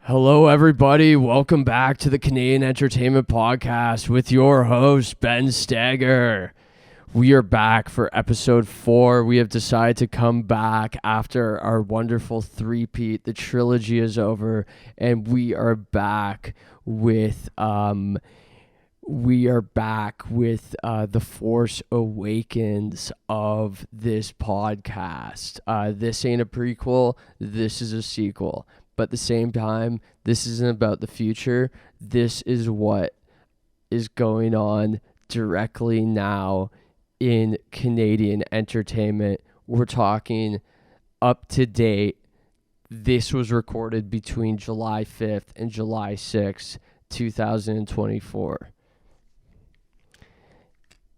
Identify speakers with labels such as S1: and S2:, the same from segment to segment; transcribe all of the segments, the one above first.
S1: Hello, everybody. Welcome back to the Canadian Entertainment Podcast with your host, Ben Stagger. We are back for episode 4. We have decided to come back after our wonderful three-peat. The trilogy is over, and we are back with The Force Awakens of this podcast. This ain't a prequel. This is a sequel. But at the same time, this isn't about the future. This is what is going on directly now in Canadian entertainment. We're talking up to date. This was recorded between July 5th and July 6th, 2024.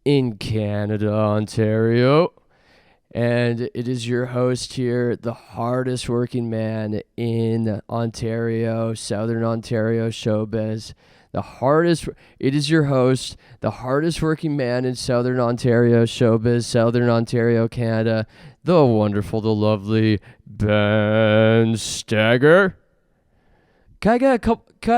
S1: In Canada, Ontario. And it is your host here, the hardest working man in Ontario, Southern Ontario showbiz. It is your host, the hardest working man in Southern Ontario showbiz, Southern Ontario, Canada, the wonderful, the lovely Ben Stagger. Can I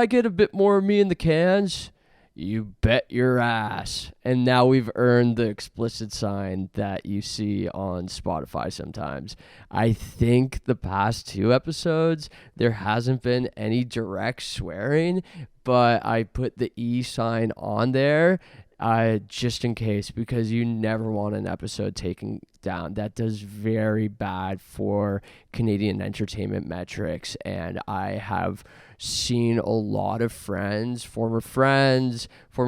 S1: get a bit more of me in the cans? You bet your ass. And now we've earned the explicit sign that you see on Spotify sometimes. I think the past 2 episodes, there hasn't been any direct swearing, but I put the E sign on there just in case, because you never want an episode taken down. That does very bad for Canadian entertainment metrics, and I have seen a lot of former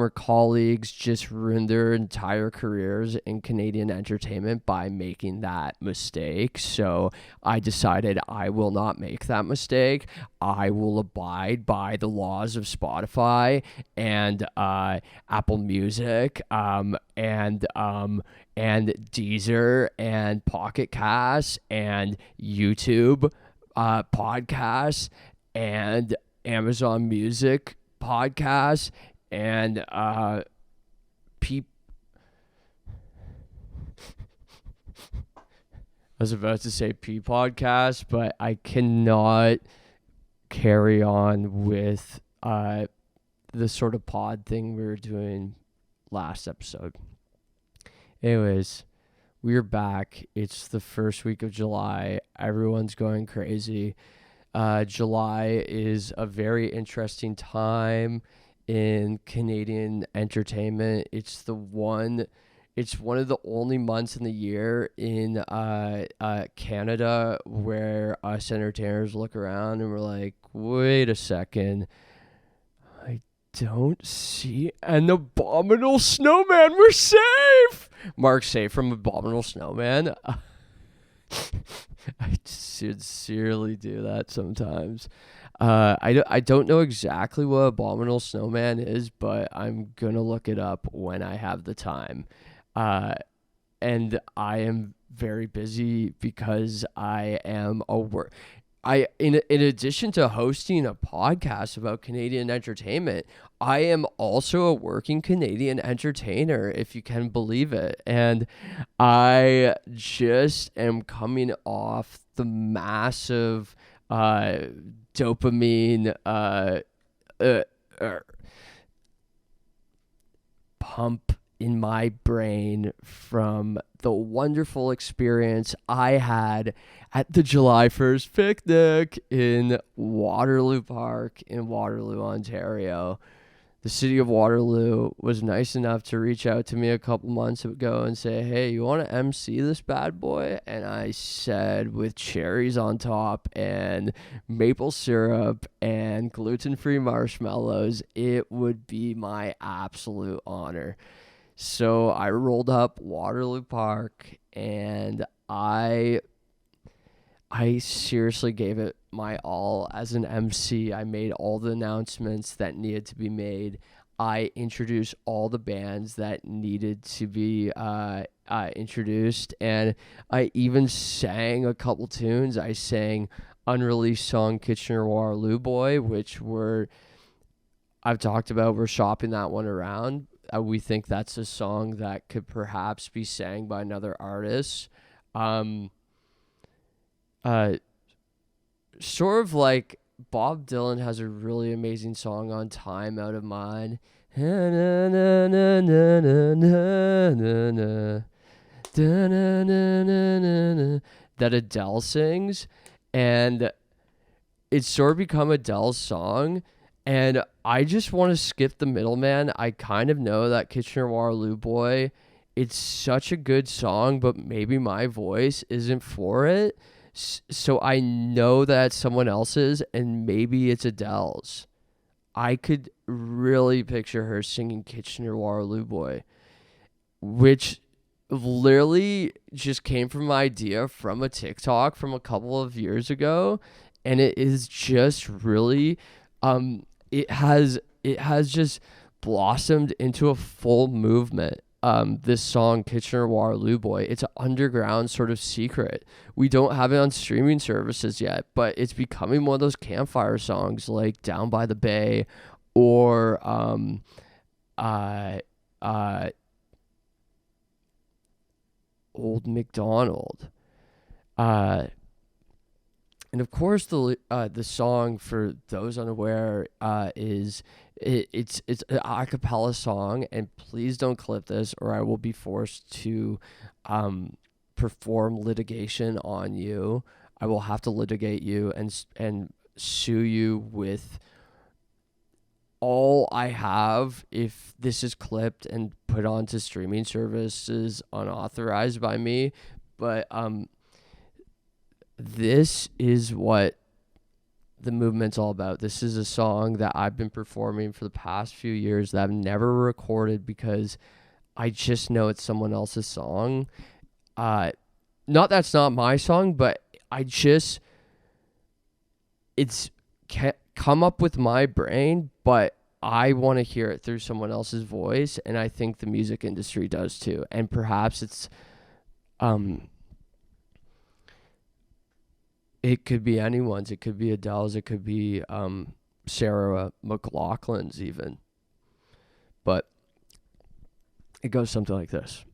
S1: colleagues just ruin their entire careers in Canadian entertainment by making that mistake. So I decided I will not make that mistake. I will abide by the laws of Spotify and Apple Music and Deezer and Pocket Casts and YouTube podcasts and Amazon Music podcasts and I was about to say P podcast, but I cannot carry on with the sort of pod thing we were doing last episode. Anyways, we're back. It's the first week of July. Everyone's going crazy. July is a very interesting time in Canadian entertainment. It's one of the only months in the year in Canada where us entertainers look around and we're like, wait a second, I don't see an abominable snowman. We're safe. Mark's safe from abominable snowman. I sincerely do that sometimes. I don't know exactly what abominable snowman is, but I'm gonna look it up when I have the time. And I am very busy because I am in addition to hosting a podcast about Canadian entertainment, I am also a working Canadian entertainer, if you can believe it. And I just am coming off the massive dopamine pump in my brain from the wonderful experience I had at the July 1st picnic in Waterloo Park in Waterloo, Ontario. the city of Waterloo was nice enough to reach out to me a couple months ago and say, hey, you want to MC this bad boy? And I said, with cherries on top and maple syrup and gluten-free marshmallows, it would be my absolute honor. So I rolled up Waterloo Park, and I seriously gave it my all as an MC. I made all the announcements that needed to be made. I introduced all the bands that needed to be introduced, and I even sang a couple tunes. I sang unreleased song Kitchener Waterloo Boy, which I've talked about. We're shopping that one around. We think that's a song that could perhaps be sang by another artist. Sort of like Bob Dylan has a really amazing song on Time Out of Mind. That Adele sings, and it's sort of become Adele's song, and I just want to skip the middleman. I kind of know that Kitchener Waterloo Boy, it's such a good song, but maybe my voice isn't for it. So I know that someone else's, and maybe it's Adele's. I could really picture her singing Kitchener Waterloo Boy, which literally just came from an idea from a TikTok from a couple of years ago, and it is just really it has just blossomed into a full movement. This song Kitchener Waterloo Boy, it's an underground sort of secret. We don't have it on streaming services yet, but it's becoming one of those campfire songs like Down by the Bay or Old MacDonald. And of course, the song, for those unaware, it's an a cappella song, and please don't clip this, or I will be forced to perform litigation on you. I will have to litigate you and sue you with all I have if this is clipped and put onto streaming services unauthorized by me. But this is what the movement's all about. This is a song that I've been performing for the past few years that I've never recorded because I just know it's someone else's song. Not that's not my song, but it's can't come up with my brain, but I want to hear it through someone else's voice, and I think the music industry does too. And perhaps it could be anyone's. It could be Adele's. It could be Sarah McLachlan's even. But it goes something like this.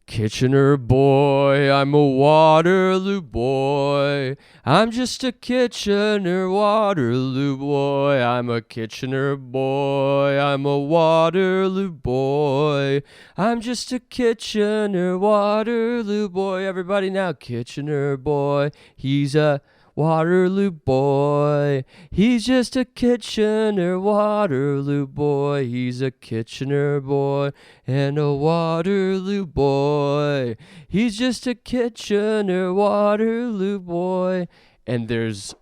S1: Kitchener boy, I'm a Waterloo boy. I'm just a Kitchener Waterloo boy. I'm a Kitchener boy. I'm a Waterloo boy. I'm just a Kitchener Waterloo boy. Everybody now, Kitchener boy. He's a Waterloo boy. He's just a Kitchener Waterloo boy. He's a Kitchener boy and a Waterloo boy. He's just a Kitchener Waterloo boy. And there's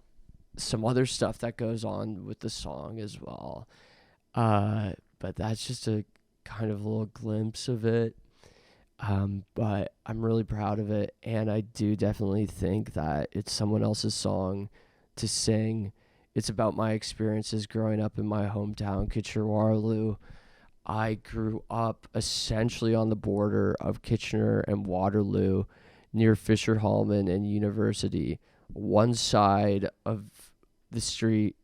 S1: some other stuff that goes on with the song as well. But that's just a kind of a little glimpse of it. But I'm really proud of it, and I do definitely think that it's someone else's song to sing. It's about my experiences growing up in my hometown, Kitchener Waterloo. I grew up essentially on the border of Kitchener and Waterloo, near Fisher Hallman and University. One side of the street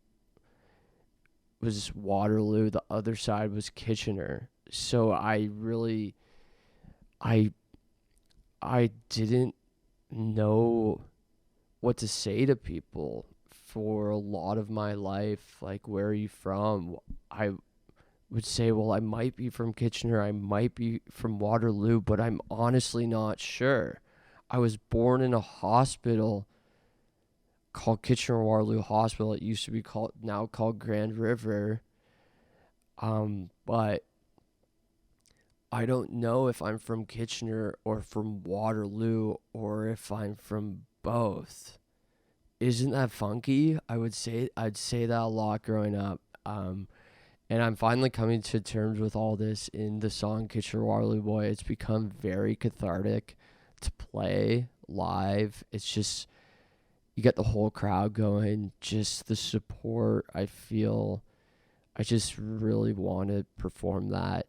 S1: was Waterloo, the other side was Kitchener. So I didn't know what to say to people for a lot of my life. Like, where are you from? I would say, well, I might be from Kitchener, I might be from Waterloo, but I'm honestly not sure. I was born in a hospital called Kitchener Waterloo Hospital. It used to be now called Grand River. But I don't know if I'm from Kitchener or from Waterloo or if I'm from both. Isn't that funky? I'd say that a lot growing up. And I'm finally coming to terms with all this in the song Kitchener Waterloo Boy. It's become very cathartic to play live. It's just, you get the whole crowd going, just the support. I feel I just really want to perform that.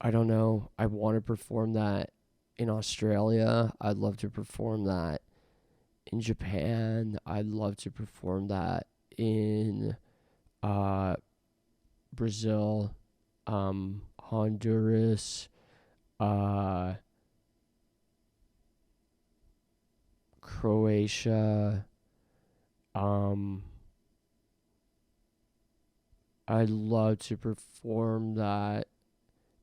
S1: I don't know. I want to perform that in Australia. I'd love to perform that in Japan. I'd love to perform that in Brazil, Honduras, Croatia. I'd love to perform that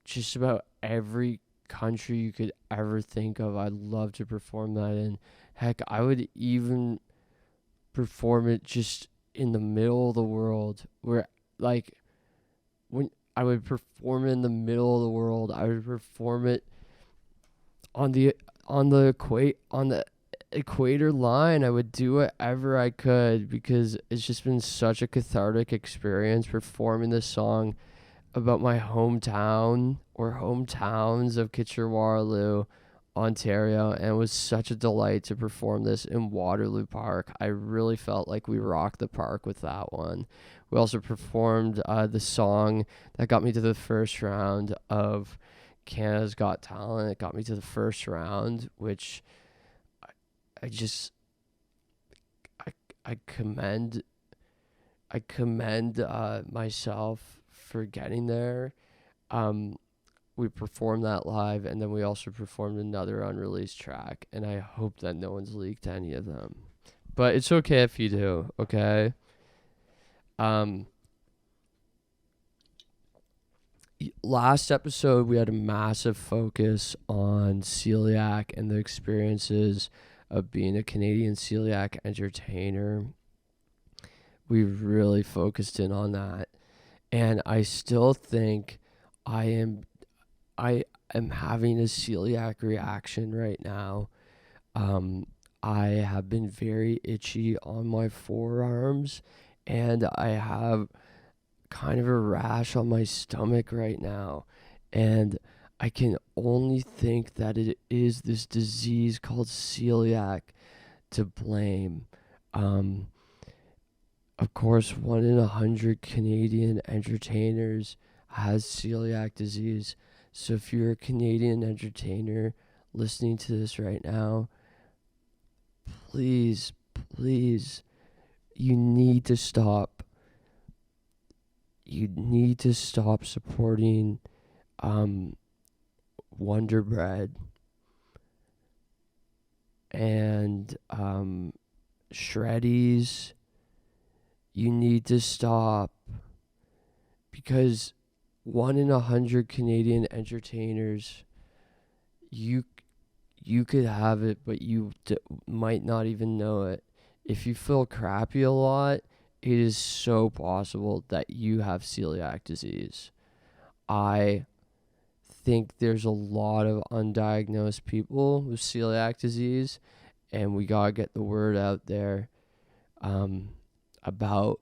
S1: just about every country you could ever think of. I'd love to perform that in. Heck, I would even perform it just in the middle of the world, where, like, when I would perform it in the middle of the world, I would perform it on the equator line. I would do whatever I could, because it's just been such a cathartic experience performing this song about my hometown or hometowns of Kitchener-Waterloo, Ontario, and it was such a delight to perform this in Waterloo Park. I really felt like we rocked the park with that one. We also performed the song that got me to the first round of Canada's Got Talent. It got me to the first round, which I just I commend myself for getting there. We performed that live, and then we also performed another unreleased track, and I hope that no one's leaked any of them. But it's okay if you do, okay? Last episode, we had a massive focus on celiac and the experiences of being a Canadian celiac entertainer. We really focused in on that. And I still think I am having a celiac reaction right now. I have been very itchy on my forearms, and I have kind of a rash on my stomach right now. And I can only think that it is this disease called celiac to blame. Of course, 1 in 100 Canadian entertainers has celiac disease. So if you're a Canadian entertainer listening to this right now, please, you need to stop. You need to stop supporting Wonder Bread and Shreddies. You need to stop, because 1 in 100 Canadian entertainers, you could have it, but you might not even know it. If you feel crappy a lot, it is so possible that you have celiac disease. I think there's a lot of undiagnosed people with celiac disease, and we gotta get the word out there about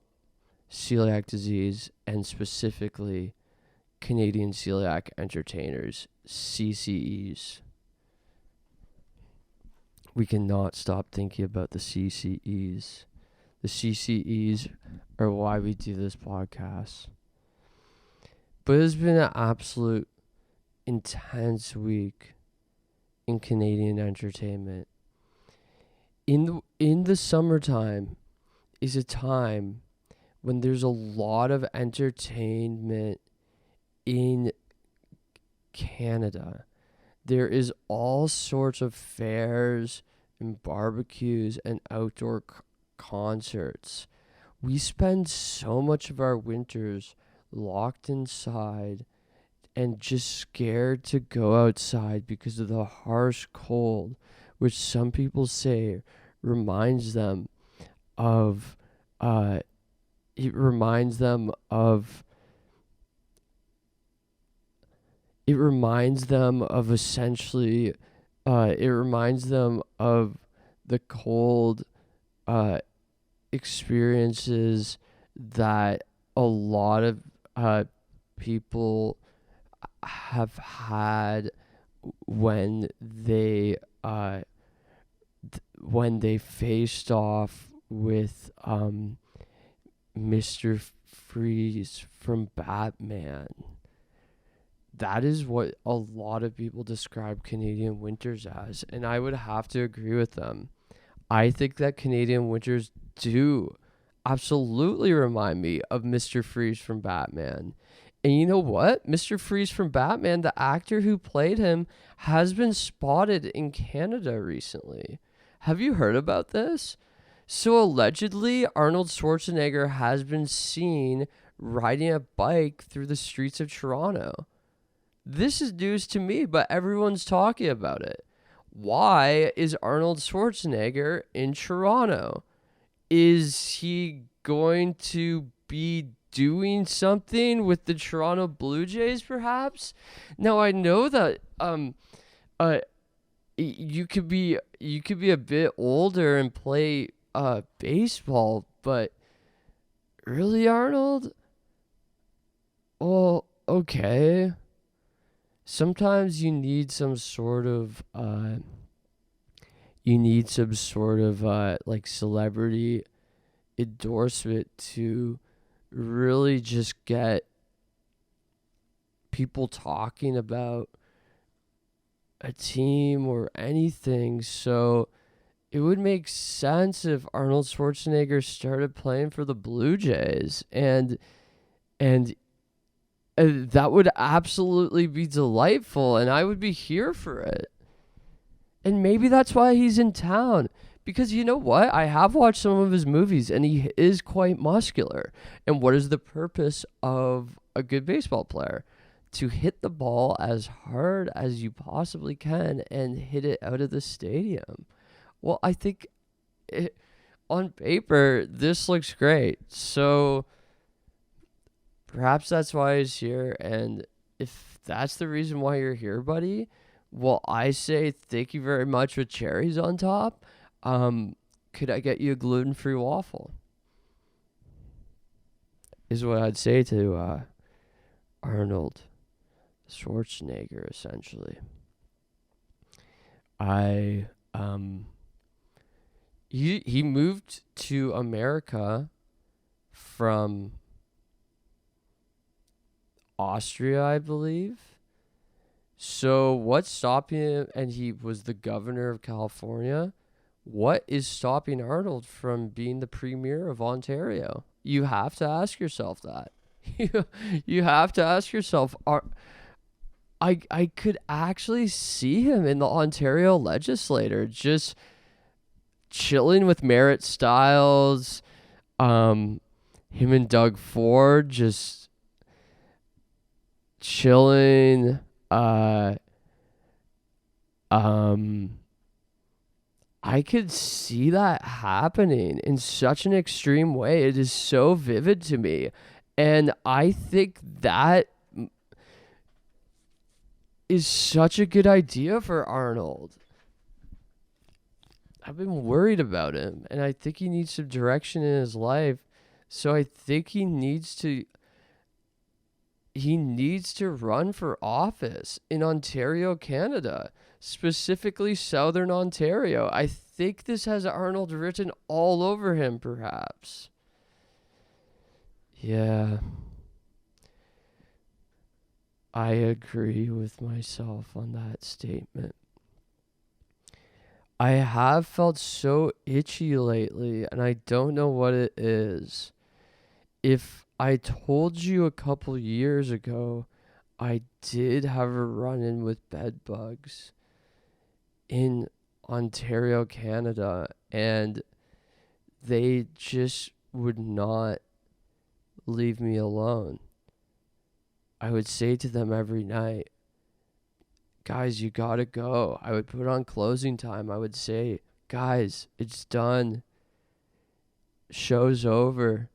S1: celiac disease, and specifically Canadian Celiac Entertainers, CCEs. We cannot stop thinking about the CCEs. The CCEs are why we do this podcast. But it's been an absolute intense week in Canadian entertainment. In the summertime is a time when there's a lot of entertainment in Canada. There is all sorts of fairs and barbecues and outdoor concerts. We spend so much of our winters locked inside and just scared to go outside because of the harsh cold, which some people say reminds them of it reminds them of essentially it reminds them of the cold experiences that a lot of people have had when they faced off with Mr. Freeze from Batman. That is what a lot of people describe Canadian winters as, and I would have to agree with them. I think that Canadian winters do absolutely remind me of Mr. Freeze from Batman. And you know what? Mr. Freeze from Batman, the actor who played him, has been spotted in Canada recently. Have you heard about this? So allegedly, Arnold Schwarzenegger has been seen riding a bike through the streets of Toronto. This is news to me, but everyone's talking about it. Why is Arnold Schwarzenegger in Toronto? Is he going to be doing something with the Toronto Blue Jays, perhaps? Now I know that you could be a bit older and play baseball, but really, Arnold? Well, okay. Sometimes you need some sort of like celebrity endorsement to really just get people talking about a team or anything. So it would make sense if Arnold Schwarzenegger started playing for the Blue Jays, and that would absolutely be delightful, and I would be here for it. And maybe that's why he's in town. Because you know what? I have watched some of his movies, and he is quite muscular. And what is the purpose of a good baseball player? To hit the ball as hard as you possibly can and hit it out of the stadium. Well, I think on paper, this looks great. So perhaps that's why he's here. And if that's the reason why you're here, buddy, well, I say thank you very much with cherries on top. Could I get you a gluten-free waffle? Is what I'd say to Arnold Schwarzenegger, essentially. He moved to America from Austria, I believe. So what's stopping him? And he was the governor of California. What is stopping Arnold from being the premier of Ontario? You have to ask yourself that. You have to ask yourself, I could actually see him in the Ontario legislature, just chilling with Merritt Stiles, him and Doug Ford just chilling. I could see that happening in such an extreme way. It is so vivid to me. And I think that is such a good idea for Arnold. I've been worried about him, and I think he needs some direction in his life. So I think he needs to run for office in Ontario, Canada, specifically Southern Ontario. I think this has Arnold written all over him, perhaps. Yeah. I agree with myself on that statement. I have felt so itchy lately, and I don't know what it is. If I told you a couple years ago, I did have a run-in with bed bugs in Ontario, Canada, and they just would not leave me alone. I would say to them every night, guys, you gotta go. I would put on closing time. I would say, guys, it's done. Show's over.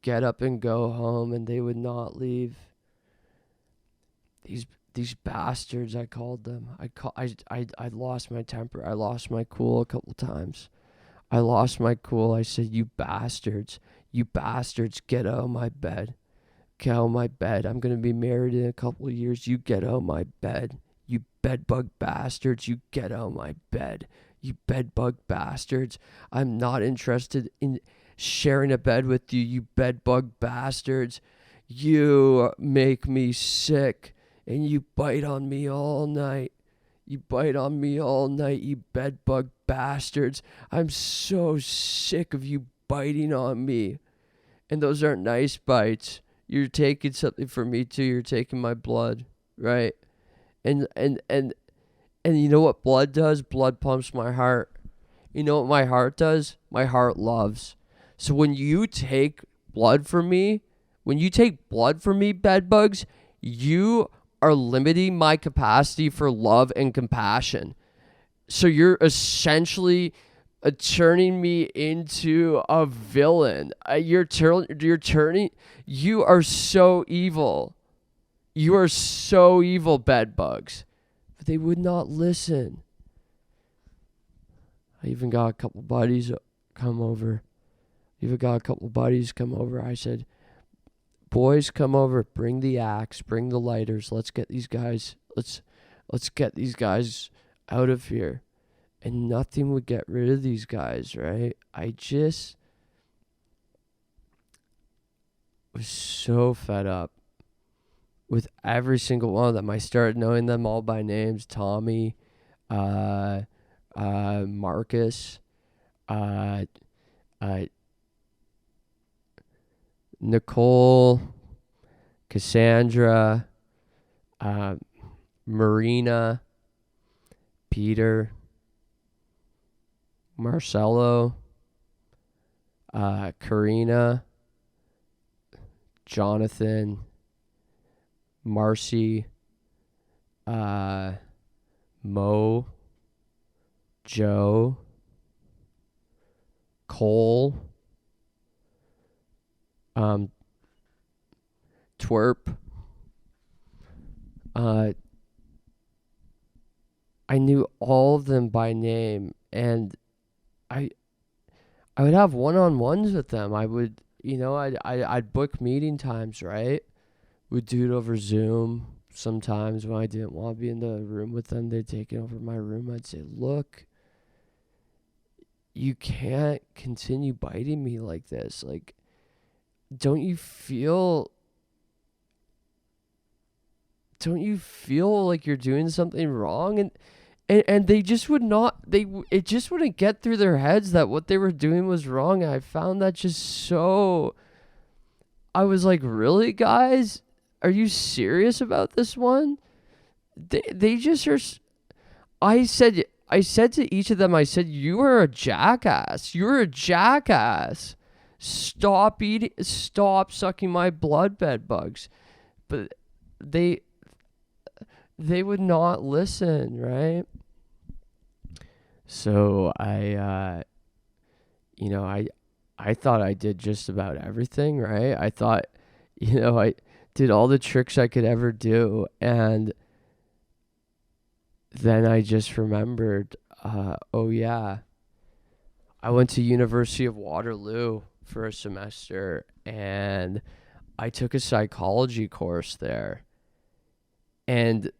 S1: get up and go home, and they would not leave. These bastards, I called them. I lost my temper. I lost my cool a couple times. I lost my cool. I said, you bastards, get out of my bed. Get out of my bed. I'm going to be married in a couple of years. You get out of my bed. You bedbug bastards, you get out of my bed. You bedbug bastards. I'm not interested in sharing a bed with you, you bedbug bastards. You make me sick, and you bite on me all night. You bite on me all night, you bedbug bastards. I'm so sick of you biting on me. And those aren't nice bites. You're taking something from me too. You're taking my blood, right? And you know what blood does? Blood pumps my heart. You know what my heart does? My heart loves. So when you take blood from me, bedbugs, you are limiting my capacity for love and compassion. So you're essentially turning me into a villain. You are so evil. You are so evil, bedbugs. But they would not listen. I even got a couple buddies come over. I said, boys, come over. Bring the axe. Bring the lighters. Let's get these guys. Let's get these guys out of here. And nothing would get rid of these guys, right? I just was so fed up with every single one of them. I started knowing them all by names. Tommy, Marcus, Nicole, Cassandra, Marina, Peter, Marcelo, Karina, Jonathan, Marcy, Mo, Joe, Cole, Twerp. I knew all of them by name, and I would have one-on-ones with them. I would, I'd book meeting times, right? We'd do it over Zoom. Sometimes when I didn't want to be in the room with them, they'd take over my room. I'd say, look, you can't continue biting me like this. Like, don't you feel like you're doing something wrong? And they just would not, it just wouldn't get through their heads that what they were doing was wrong. And I found that just so, I was like, really, guys? Are you serious about this one? They just are. I said to each of them, I said, you are a jackass. You're a jackass. Stop sucking my blood, bed bugs. But they would not listen, right? So I thought I did just about everything, right? I thought, I did all the tricks I could ever do. And then I just remembered, oh yeah, I went to University of Waterloo for a semester, and I took a psychology course there. And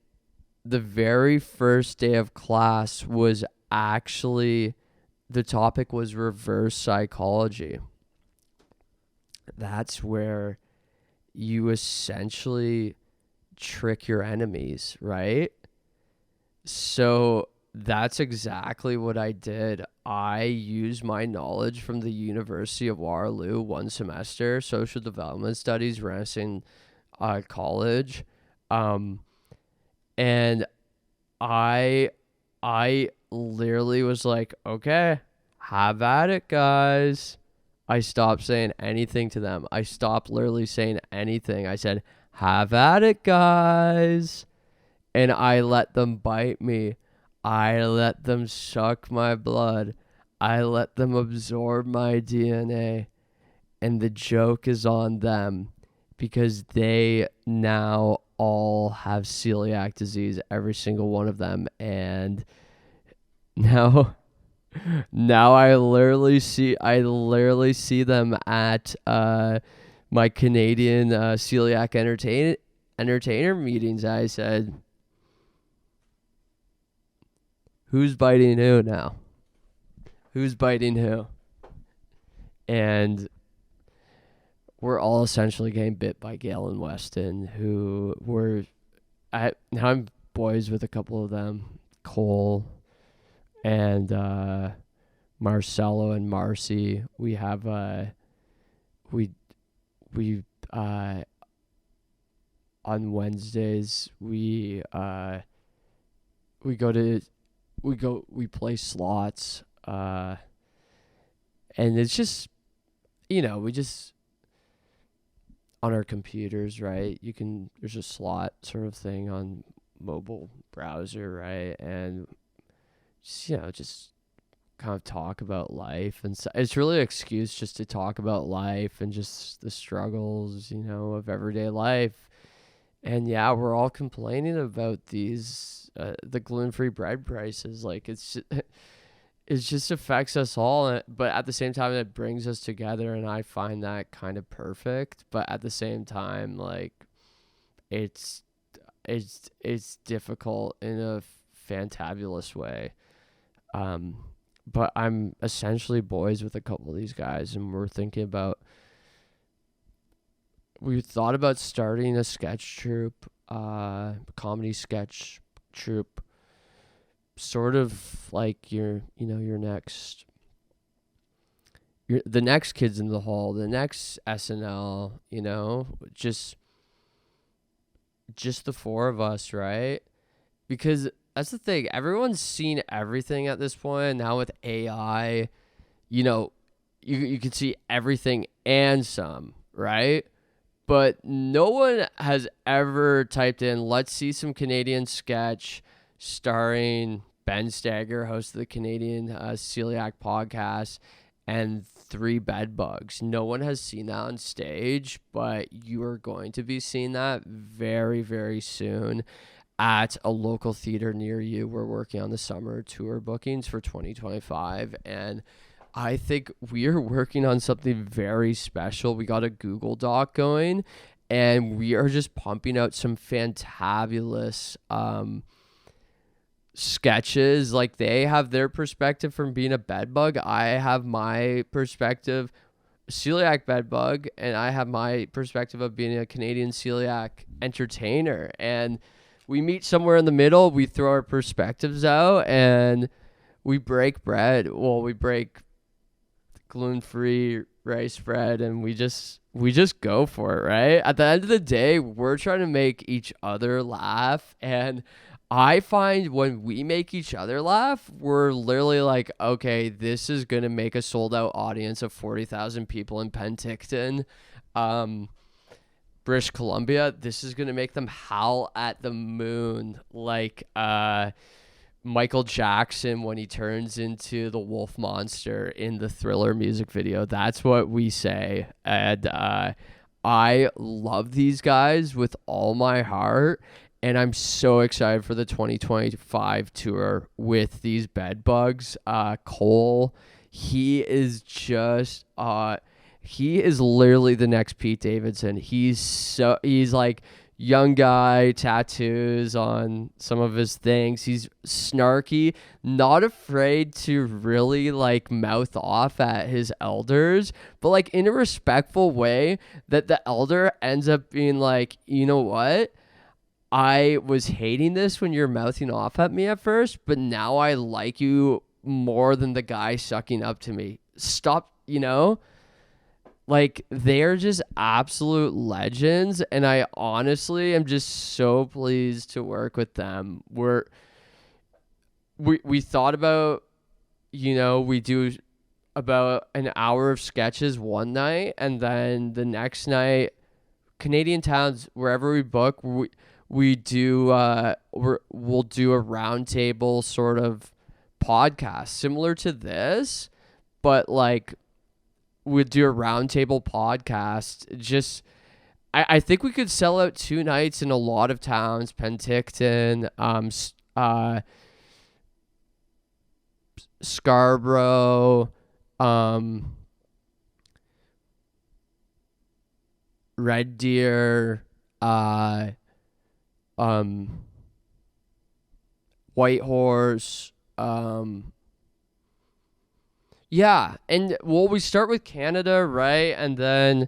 S1: the very first day of class was actually, the topic was reverse psychology. That's where you essentially trick your enemies, right? So that's exactly what I did. I used my knowledge from the University of Waterloo, one semester, social development studies, Renison College. And I literally was like, okay, have at it, guys. I stopped saying anything to them. I stopped literally saying anything. I said, have at it, guys. And I let them bite me. I let them suck my blood. I let them absorb my DNA. And the joke is on them because they now all have celiac disease, every single one of them. And now now I literally see them at my Canadian celiac entertainer meetings. I said, who's biting who now? Who's biting who? And we're all essentially getting bit by Gale and Weston, who now I'm boys with a couple of them, Cole and Marcelo and Marcy. We have we on Wednesdays we play slots, and it's just, we just on our computers, right? There's a slot sort of thing on mobile browser, right? And just kind of talk about life. And so it's really an excuse just to talk about life and just the struggles, of everyday life. And yeah, we're all complaining about these, the gluten-free bread prices. Like it just affects us all, but at the same time it brings us together, and I find that kind of perfect. But at the same time, like it's difficult in a fantabulous way. But I'm essentially boys with a couple of these guys, and we thought about starting a sketch troupe, comedy sketch troupe, sort of like the next Kids in the Hall, the next SNL, just the four of us, right? Because that's the thing, everyone's seen everything at this point. Now with AI, you can see everything and some, right? But no one has ever typed in, let's see some Canadian sketch starring Ben Stagger, host of the Canadian Celiac podcast, and 3 bed bugs. No one has seen that on stage, but you are going to be seeing that very, very soon at a local theater near you. We're working on the summer tour bookings for 2025, and I think we are working on something very special. We got a Google Doc going, and we are just pumping out some fantabulous sketches. Like, they have their perspective from being a bed bug. I have my perspective, celiac bed bug, and I have my perspective of being a Canadian celiac entertainer. And we meet somewhere in the middle. We throw our perspectives out, and we break bread. Well, we break gluten-free rice bread, and we just go for it, right? At the end of the day, we're trying to make each other laugh, and I find when we make each other laugh, we're literally like, okay, this is going to make a sold-out audience of 40,000 people in Penticton, British Columbia. This is going to make them howl at the moon like Michael Jackson when he turns into the wolf monster in the Thriller music video. That's what we say. And I love these guys with all my heart, and I'm so excited for the 2025 tour with these bed bugs. Cole, he is literally the next Pete Davidson. He's like young guy, tattoos on some of his things. He's snarky, not afraid to really like mouth off at his elders, but like in a respectful way that the elder ends up being like, you know what? I was hating this when you're mouthing off at me at first, but now I like you more than the guy sucking up to me. Stop, Like, they're just absolute legends, and I honestly am just so pleased to work with them. We thought about, we do about an hour of sketches one night, and then the next night, Canadian towns, wherever we book, we'll do a roundtable sort of podcast similar to this, but like would do a roundtable podcast. Just I think we could sell out 2 nights in a lot of towns, Penticton, Scarborough, Red Deer, Whitehorse, yeah, and we start with Canada, right? And then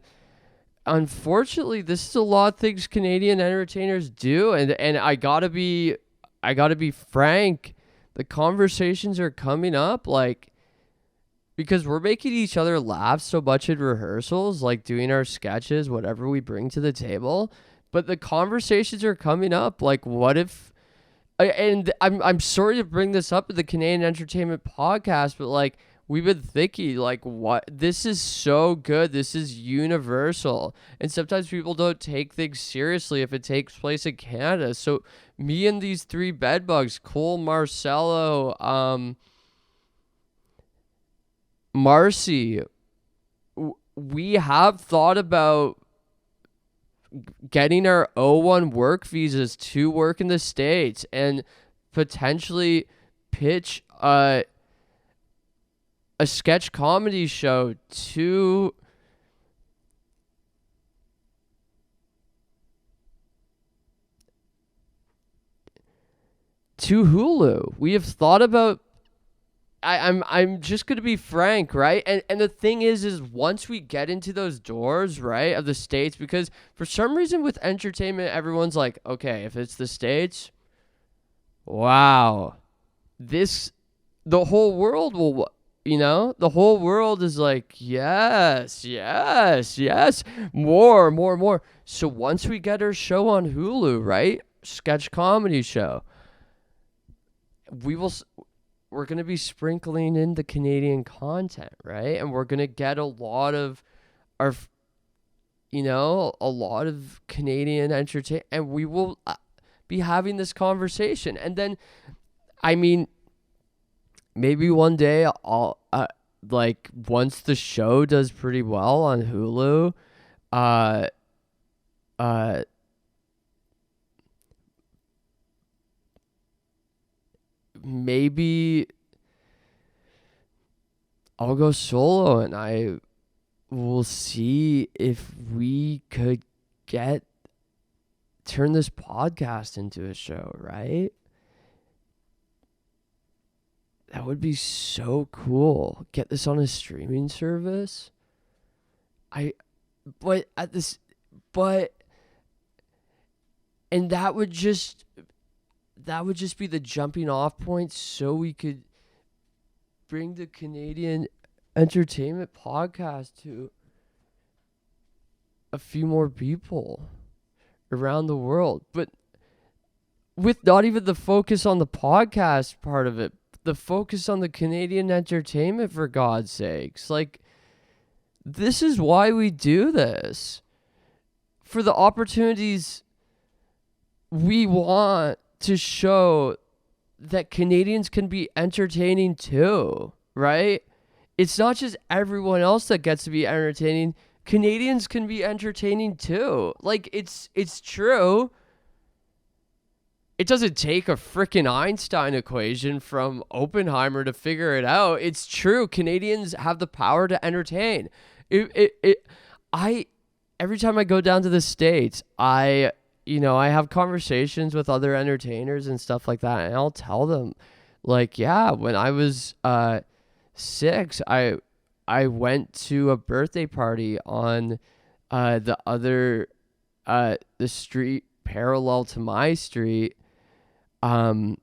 S1: unfortunately, this is a lot of things Canadian entertainers do, and I gotta be frank, the conversations are coming up, like, because we're making each other laugh so much in rehearsals, like doing our sketches, whatever we bring to the table. But the conversations are coming up, like, what if? And I'm sorry to bring this up in the Canadian Entertainment Podcast, but like, we've been thinking, like, what? This is so good. This is universal. And sometimes people don't take things seriously if it takes place in Canada. So me and these 3 bedbugs, Cole, Marcelo, Marcy, we have thought about getting our O1 work visas to work in the States and potentially pitch a sketch comedy show to Hulu. We have thought about I'm just gonna be frank, right? And the thing is once we get into those doors, right, of the States, because for some reason with entertainment, everyone's like, okay, if it's the States, wow, the whole world will, the whole world is like, yes, yes, yes, more. So once we get our show on Hulu, right, sketch comedy show, we're going to be sprinkling in the Canadian content, right? And we're going to get a lot of our, a lot of Canadian entertainment, and we will be having this conversation. And then, I mean, maybe one day I'll, like, once the show does pretty well on Hulu, maybe I'll go solo and I will see if we could turn this podcast into a show, right? That would be so cool. Get this on a streaming service. And that would just be the jumping off point so we could bring the Canadian Entertainment Podcast to a few more people around the world. But with not even the focus on the podcast part of it, the focus on the Canadian entertainment, for God's sakes. Like, this is why we do this. For the opportunities we want to show that Canadians can be entertaining too, right? It's not just everyone else that gets to be entertaining. Canadians can be entertaining too. Like, it's true. It doesn't take a freaking Einstein equation from Oppenheimer to figure it out. It's true. Canadians have the power to entertain. Every time I go down to the States, I have conversations with other entertainers and stuff like that, and I'll tell them, like, yeah, when I was 6, I went to a birthday party on the street parallel to my street, in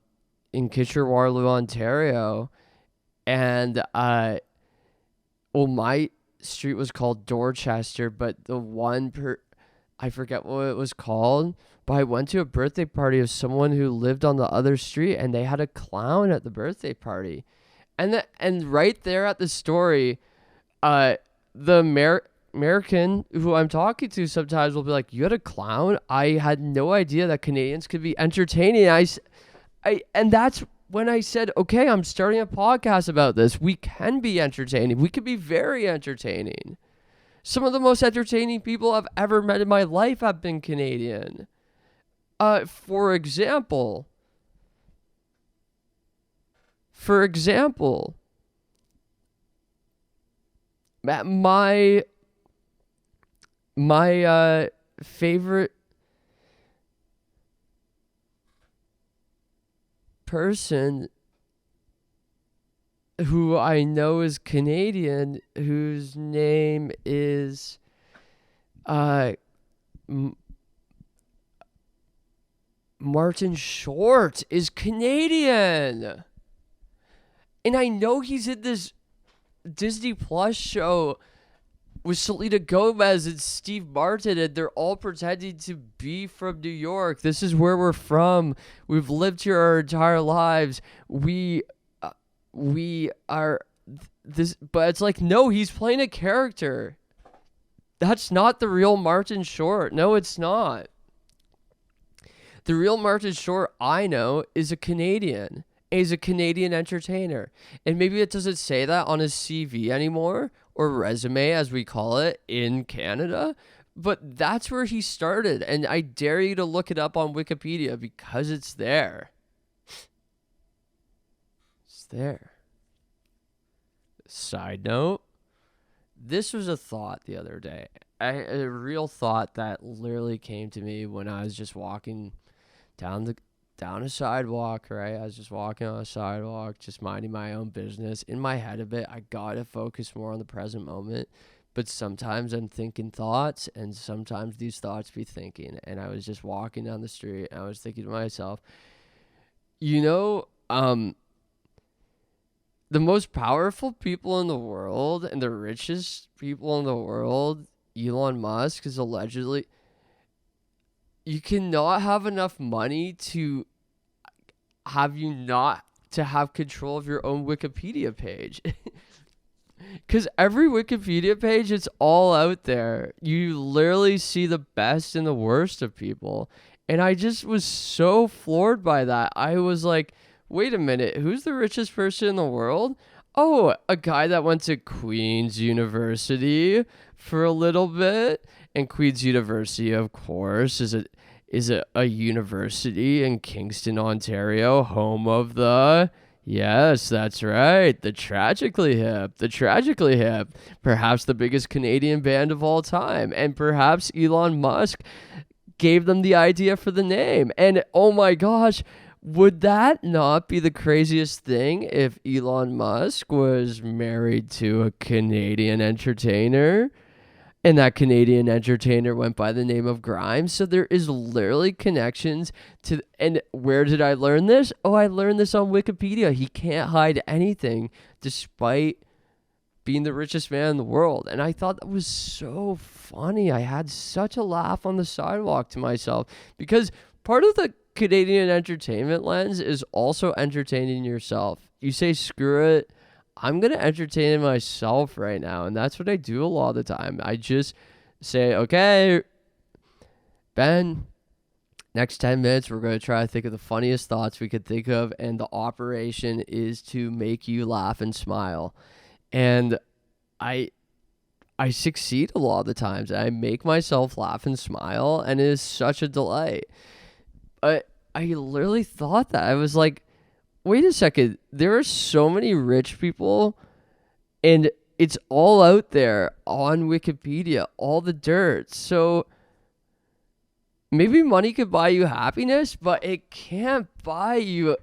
S1: Kitchener-Waterloo, Ontario, and my street was called Dorchester, but I forget what it was called, but I went to a birthday party of someone who lived on the other street, and they had a clown at the birthday party. And right there at the story, the American who I'm talking to sometimes will be like, "You had a clown? I had no idea that Canadians could be entertaining." And that's when I said, okay, I'm starting a podcast about this, we can be entertaining. We could be very entertaining. Some of the most entertaining people I've ever met in my life have been Canadian. For example, my favorite person who I know is Canadian, whose name is Martin Short, is Canadian. And I know he's in this Disney Plus show with Selena Gomez and Steve Martin, and they're all pretending to be from New York. This is where we're from. We've lived here our entire lives. We are this, but it's like, no, he's playing a character. That's not the real Martin Short. No, it's not. The real Martin Short I know is a Canadian. He's a Canadian entertainer. And maybe it doesn't say that on his CV anymore, or resume as we call it in Canada, but that's where he started. And I dare you to look it up on Wikipedia because it's there. It's there. Side note, this was a thought the other day. A real thought that literally came to me when I was just walking down a sidewalk, right? I was just walking on a sidewalk, just minding my own business. In my head a bit, I gotta focus more on the present moment. But sometimes I'm thinking thoughts, and sometimes these thoughts be thinking. And I was just walking down the street, and I was thinking to myself, the most powerful people in the world and the richest people in the world, Elon Musk, is allegedly... You cannot have enough money to have you not to have control of your own Wikipedia page. Because every Wikipedia page, it's all out there. You literally see the best and the worst of people. And I just was so floored by that. I was like, wait a minute, who's the richest person in the world? Oh, a guy that went to Queen's University for a little bit. And Queen's University, of course, is a university in Kingston, Ontario, home of the... Yes, that's right. The Tragically Hip. Perhaps the biggest Canadian band of all time. And perhaps Elon Musk gave them the idea for the name. And oh my gosh, would that not be the craziest thing if Elon Musk was married to a Canadian entertainer? And that Canadian entertainer went by the name of Grimes. So there is literally connections to... And where did I learn this? Oh, I learned this on Wikipedia. He can't hide anything despite being the richest man in the world. And I thought that was so funny. I had such a laugh on the sidewalk to myself. Because part of the Canadian entertainment lens is also entertaining yourself. You say, screw it, I'm going to entertain myself right now. And that's what I do a lot of the time. I just say, okay, Ben, next 10 minutes, we're going to try to think of the funniest thoughts we could think of. And the operation is to make you laugh and smile. And I succeed a lot of the times. I make myself laugh and smile. And it is such a delight. I literally thought that. I was like, wait a second, there are so many rich people, and it's all out there on Wikipedia, all the dirt. So maybe money could buy you happiness, but it can't buy you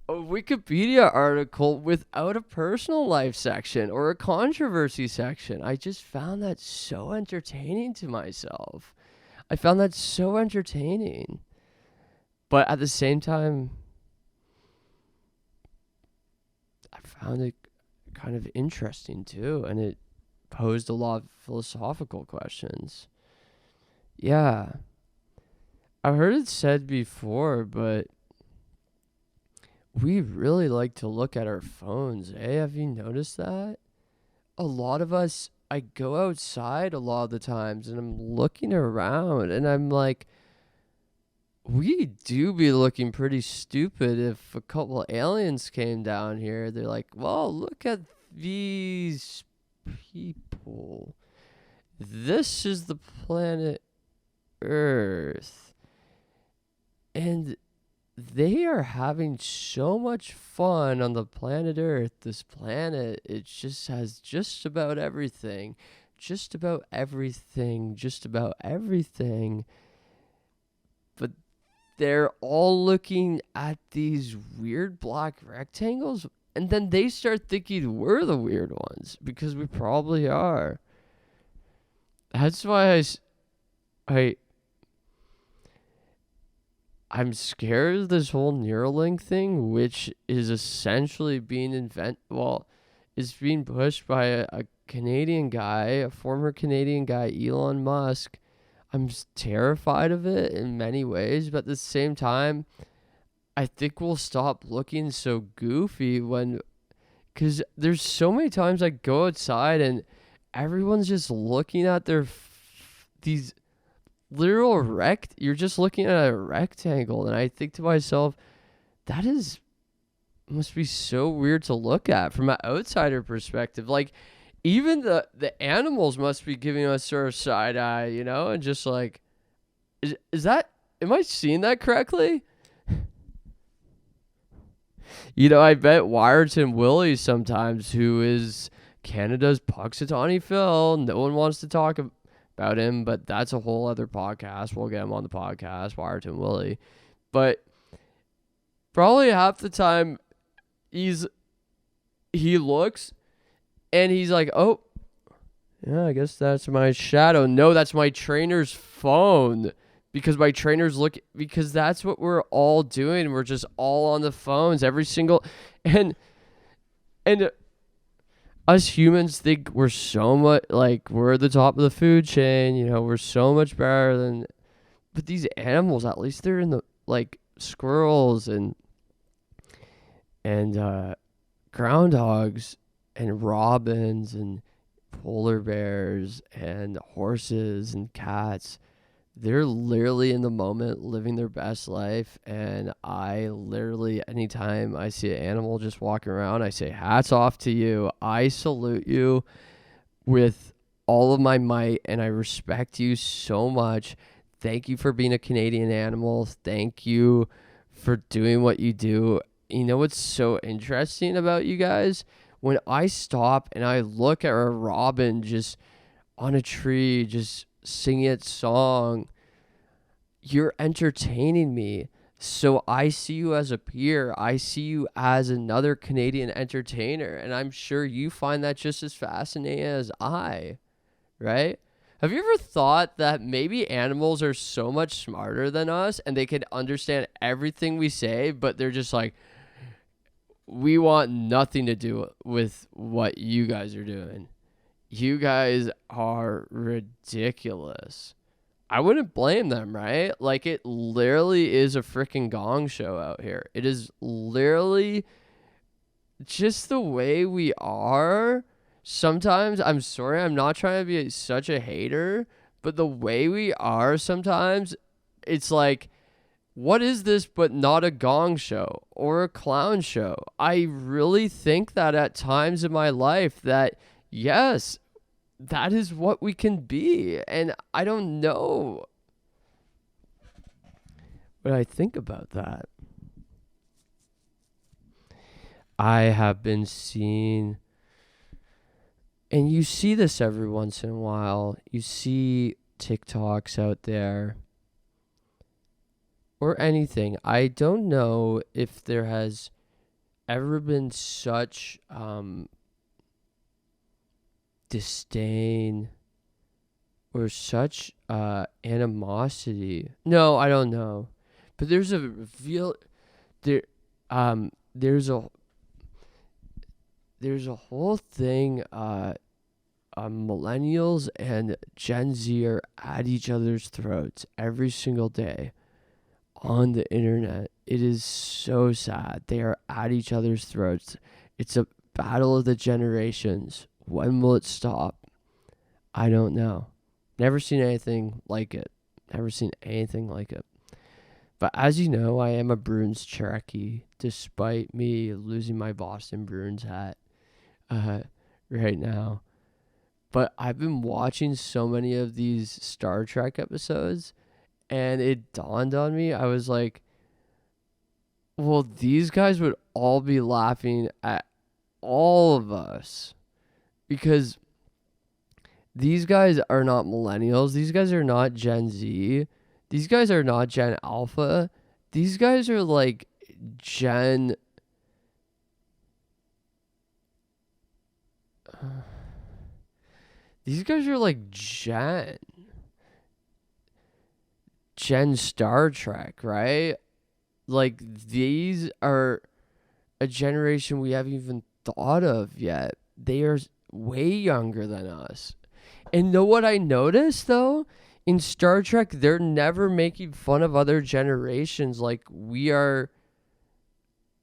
S1: a Wikipedia article without a personal life section or a controversy section. I just found that so entertaining to myself. I found that so entertaining. But at the same time, I found it kind of interesting too, and it posed a lot of philosophical questions. Yeah. I've heard it said before, but we really like to look at our phones, eh? Have you noticed that? A lot of us, I go outside a lot of the times, and I'm looking around, and I'm like, we do be looking pretty stupid if a couple aliens came down here. They're like, well, look at these people. This is the planet Earth. And they are having so much fun on the planet Earth. This planet, it just has just about everything. Just about everything. Just about everything. But they're all looking at these weird black rectangles, and then they start thinking we're the weird ones, because we probably are. That's why I'm scared of this whole Neuralink thing, which is essentially being is being pushed by a Canadian guy, a former Canadian guy, Elon Musk. I'm terrified of it in many ways, but at the same time, I think we'll stop looking so goofy because there's so many times I go outside and everyone's just looking at these literal you're just looking at a rectangle, and I think to myself, must be so weird to look at from an outsider perspective. Like, even the animals must be giving us sort of side eye, and just like, is that, am I seeing that correctly? I bet Wyerton Willie sometimes, who is Canada's Puxatawny Phil, no one wants to talk about him, but that's a whole other podcast. We'll get him on the podcast, Wyerton Willie. But probably half the time he looks and he's like, oh, yeah, I guess that's my shadow. No, that's my trainer's phone. Because my trainers because that's what we're all doing. We're just all on the phones, every single, and us humans think we're so much, like, we're at the top of the food chain, we're so much better than, but these animals, at least they're in the, like, squirrels and groundhogs and robins and polar bears and horses and cats. They're literally in the moment living their best life, and I literally, anytime I see an animal just walking around, I say, hats off to you. I salute you with all of my might, and I respect you so much. Thank you for being a Canadian animal. Thank you for doing what you do. You know what's so interesting about you guys? When I stop and I look at a robin just on a tree, just singing its song, you're entertaining me. So I see you as a peer. I see you as another Canadian entertainer, and I'm sure you find that just as fascinating as I, right? Have you ever thought that maybe animals are so much smarter than us and they can understand everything we say, but they're just like, we want nothing to do with what you guys are doing. You guys are ridiculous. I wouldn't blame them, right? Like, it literally is a freaking gong show out here. It is literally just the way we are. Sometimes, I'm sorry, I'm not trying to be such a hater, but the way we are sometimes, it's like, what is this but not a gong show or a clown show? I really think that at times in my life that, yes, that is what we can be. And I don't know what I think about that. I have been seeing, and you see this every once in a while, you see TikToks out there or anything. I don't know if there has ever been such disdain or such animosity. No, I don't know. But there's a whole thing, millennials and Gen Z are at each other's throats every single day on the internet. It is so sad. They are at each other's throats. It's a battle of the generations. When will it stop? I don't know. Never seen anything like it. But as you know, I am a Bruins Trekkie, despite me losing my Boston Bruins hat right now. But I've been watching so many of these Star Trek episodes, and it dawned on me. I was like, well, these guys would all be laughing at all of us because these guys are not millennials. These guys are not Gen Z. These guys are not Gen Alpha. These guys are like Gen... these guys are like Gen Star Trek, right? Like, these are a generation we haven't even thought of yet. They are way younger than us. And know what I noticed, though? In Star Trek, they're never making fun of other generations like we are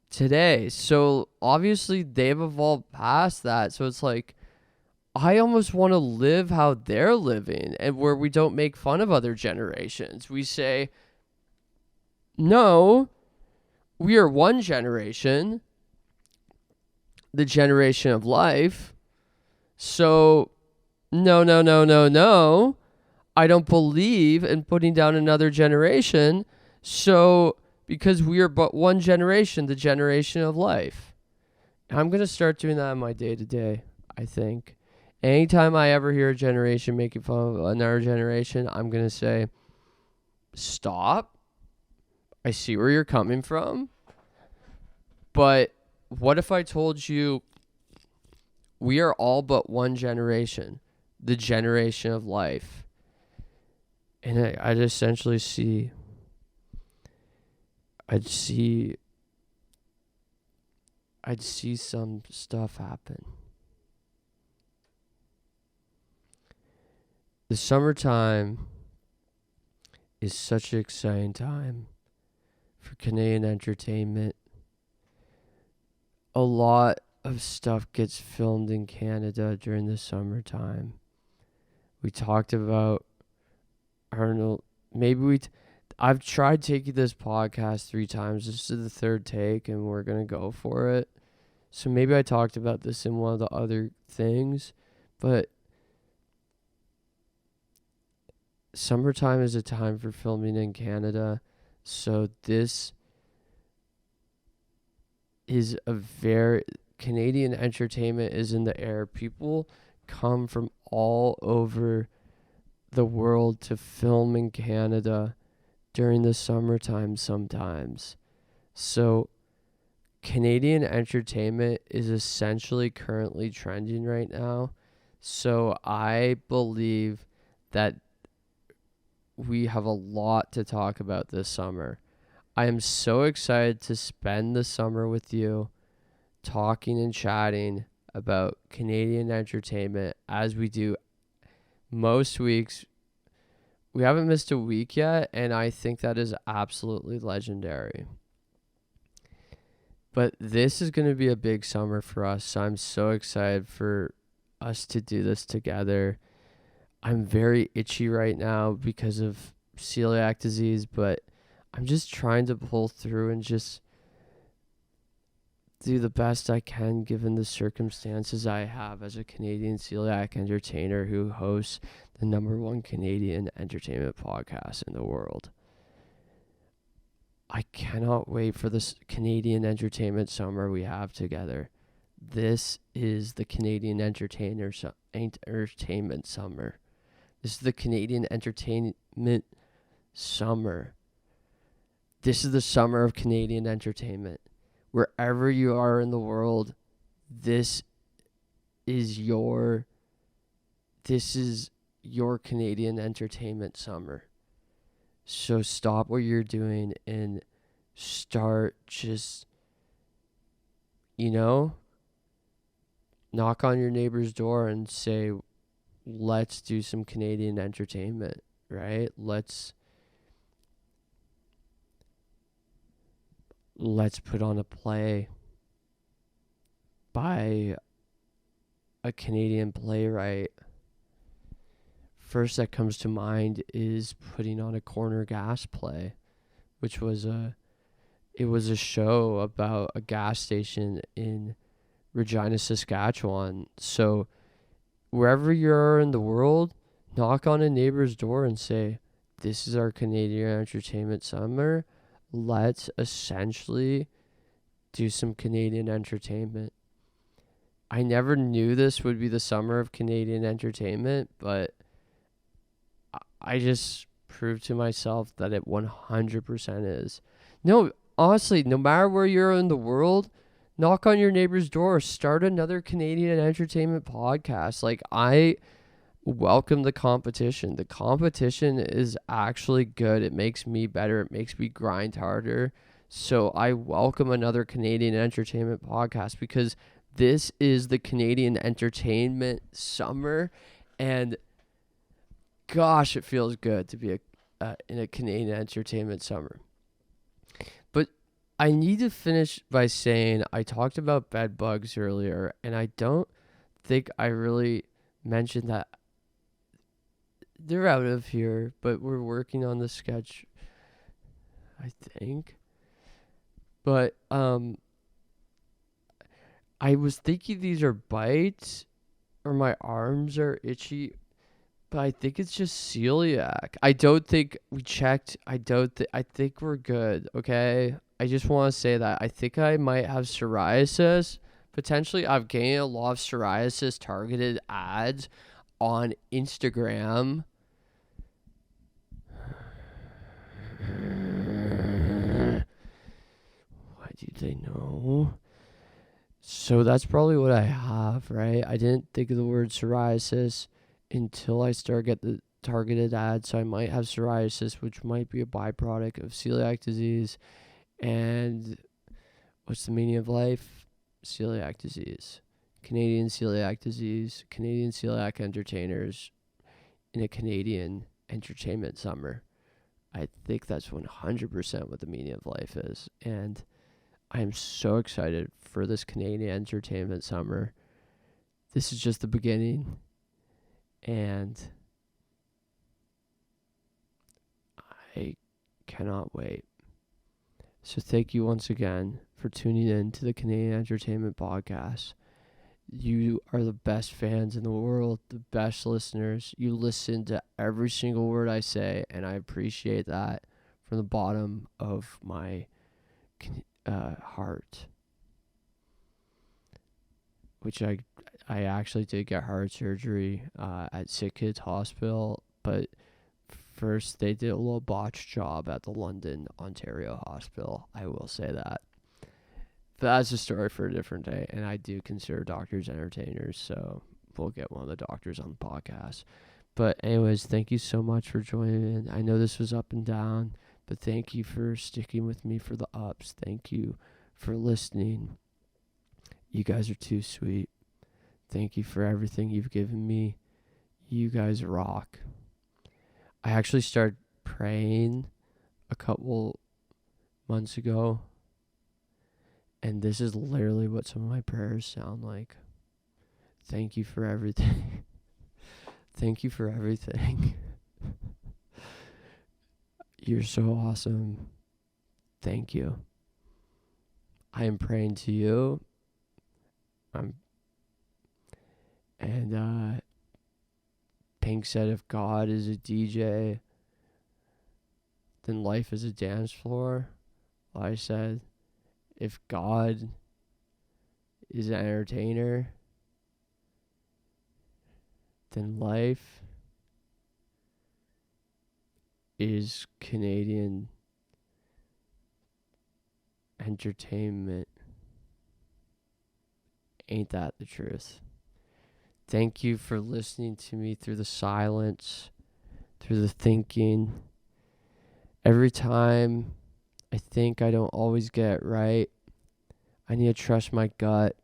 S1: today. So, obviously, they've evolved past that. So, it's like, I almost want to live how they're living, and where we don't make fun of other generations. We say, no, we are one generation, the generation of life. So, no. I don't believe in putting down another generation. So, because we are but one generation, the generation of life. I'm going to start doing that in my day to day, I think. Anytime I ever hear a generation making fun of another generation, I'm going to say, stop. I see where you're coming from. But what if I told you we are all but one generation, the generation of life? And I'd essentially see, I'd see some stuff happen. The summertime is such an exciting time for Canadian entertainment. A lot of stuff gets filmed in Canada during the summertime. We talked about Arnold. I've tried taking this podcast 3 times. This is the third take, and we're going to go for it. So maybe I talked about this in one of the other things, but summertime is a time for filming in Canada. So this is a very... Canadian entertainment is in the air. People come from all over the world to film in Canada during the summertime sometimes. So Canadian entertainment is essentially currently trending right now. So I believe that we have a lot to talk about this summer. I am so excited to spend the summer with you, talking and chatting about Canadian entertainment as we do most weeks. We haven't missed a week yet, and I think that is absolutely legendary. But this is going to be a big summer for us, so I'm so excited for us to do this together. I'm very itchy right now because of celiac disease, but I'm just trying to pull through and just do the best I can given the circumstances I have as a Canadian celiac entertainer who hosts the #1 Canadian entertainment podcast in the world. I cannot wait for this Canadian entertainment summer we have together. This is the Canadian entertainment summer. This is the Canadian entertainment summer. This is the summer of Canadian entertainment. Wherever you are in the world, this is your Canadian entertainment summer. So stop what you're doing and start just, knock on your neighbor's door and say, let's do some Canadian entertainment, right? Let's put on a play by a Canadian playwright. First that comes to mind is putting on a corner gas play which was it was a show about a gas station in Regina, Saskatchewan. So wherever you are in the world, knock on a neighbor's door and say, "This is our Canadian Entertainment Summer. Let's essentially do some Canadian entertainment." I never knew this would be the summer of Canadian entertainment, but I just proved to myself that it 100% is. No, honestly, no matter where you're in the world, knock on your neighbor's door, start another Canadian entertainment podcast. Like, I welcome the competition. The competition is actually good. It makes me better. It makes me grind harder. So I welcome another Canadian entertainment podcast because this is the Canadian entertainment summer, and gosh, it feels good to be in a Canadian entertainment summer. But I need to finish by saying I talked about bed bugs earlier, and I don't think I really mentioned that they're out of here, but we're working on the sketch, I think. But I was thinking these are bites or my arms are itchy, but I think it's just celiac. I don't think we checked. I think we're good, okay? I just want to say that I think I might have psoriasis. Potentially I've gained a lot of psoriasis targeted ads on Instagram. Why do they know? So that's probably what I have, right? I didn't think of the word psoriasis until I started get the targeted ads. So I might have psoriasis, which might be a byproduct of celiac disease. And what's the meaning of life? Celiac disease. Canadian celiac disease. Canadian celiac entertainers in a Canadian entertainment summer. I think that's 100% what the meaning of life is. And I am so excited for this Canadian entertainment summer. This is just the beginning. And I cannot wait. So thank you once again for tuning in to the Canadian Entertainment Podcast. You are the best fans in the world, the best listeners. You listen to every single word I say, and I appreciate that from the bottom of my heart. Which I actually did get heart surgery at Sick Kids Hospital, but first they did a little botched job at the London, Ontario hospital. I will say that. But that's a story for a different day, and I do consider doctors entertainers, so we'll get one of the doctors on the podcast. But anyways, thank you so much for joining in. I know this was up and down, but thank you for sticking with me for the ups. Thank you for listening. You guys are too sweet. Thank you for everything you've given me. You guys rock. I actually started praying a couple months ago, and this is literally what some of my prayers sound like. Thank you for everything. Thank you for everything. You're so awesome. Thank you. I am praying to you. Pink said if God is a DJ, then life is a dance floor. I said if God is an entertainer, then life is Canadian entertainment. Ain't that the truth? Thank you for listening to me through the silence, through the thinking. Every time I think I don't always get it right, I need to trust my gut,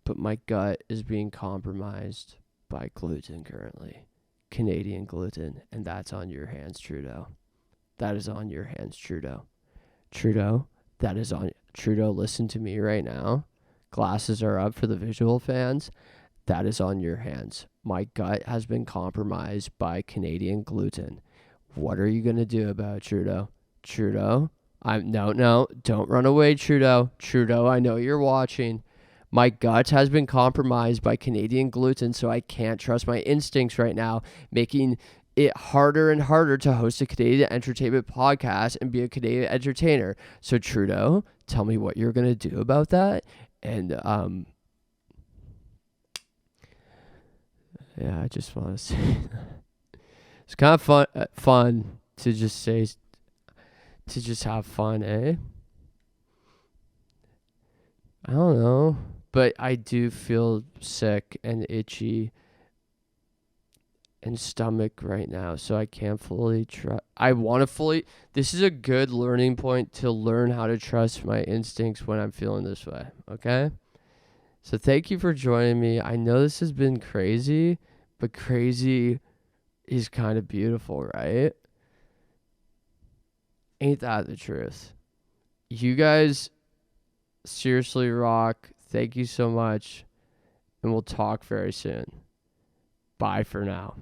S1: but my gut is being compromised by gluten currently. Canadian gluten, and that's on your hands, Trudeau. That is on your hands, Trudeau. Trudeau, that is on... Trudeau, listen to me right now. Glasses are up for the visual fans. That is on your hands. My gut has been compromised by Canadian gluten. What are you going to do about it, Trudeau? Trudeau, No, don't run away, Trudeau. Trudeau, I know you're watching. My gut has been compromised by Canadian gluten, so I can't trust my instincts right now, making it harder and harder to host a Canadian entertainment podcast and be a Canadian entertainer. So Trudeau, tell me what you're gonna do about that. And yeah, I just want to say it's kind of fun to just say to just have fun, eh? I don't know, but I do feel sick and itchy and stomach right now, so I can't fully trust. I want to fully. This is a good learning point to learn how to trust my instincts when I'm feeling this way. Okay, so thank you for joining me. I know this has been crazy, but crazy is kind of beautiful, right? Ain't that the truth? You guys seriously rock. Thank you so much, and we'll talk very soon. Bye for now.